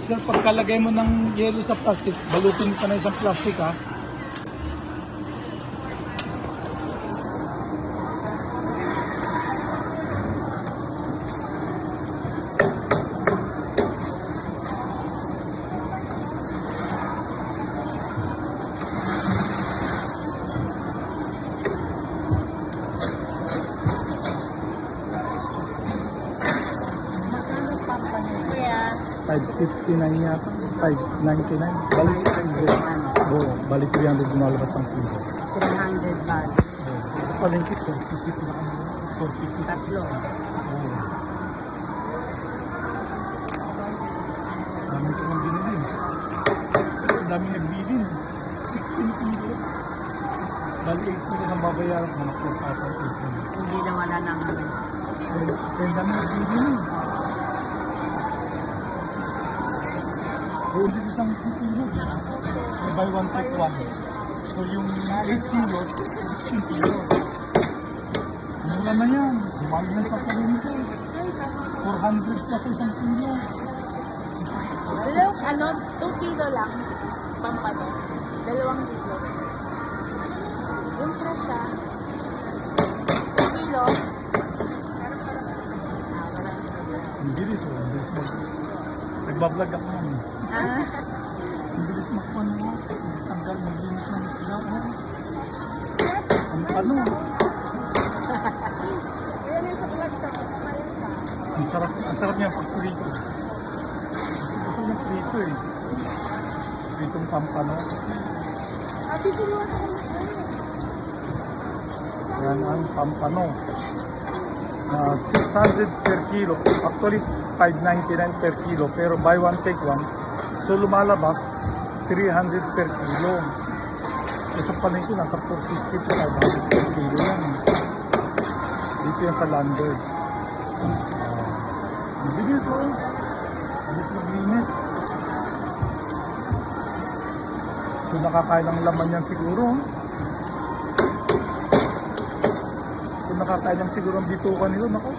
Sir, pagkalagay mo ng yelo sa plastic, balutin ka na isang plastic ha. Kaya, 559 yata, 599. Bali, bali 300 lumalabas ang kilo. 300 baht. Palengke, 450 na kami. 450. Tatlo. Dami ko nang binili. Ang dami nagbilin. 16 kilos. Bali 8 kilos ang babayaran ko. Mga 4,000. Hindi na wala nang Ang dami nagbilin. Kung hindi isang kilo, may buy one take one. So yung 8 kilos, 16 kilos. Mura na yan. Mahal na sa palengke. 400 plus sa isang kilo. Dalawang, 2 kilo lang. Pampano. 2 kilo. Yung presya, 2 kilo. Ang bilis oh, ang bilis mo. Nagbablog ako naman. Ang bilis makpan mo. Tanggal, maglinis ng isla ko. Ang ano. Ang sarap niya pag prito. Gusto niya prito eh. Pritong pampano. Yan ang pampano. 600 per kilo. Actually, 599 per kilo. Pero buy one, take one. So, lumalabas, 300 per kilo. So, sa palengke, nasa 450 to 500 per kilo yan. Dito yan sa Landers. Ang bilis mo. Ang bilis maglinis. So, nakakain ng laman yan siguro. Kung nakakain lang siguro ang bitukan nila, naku.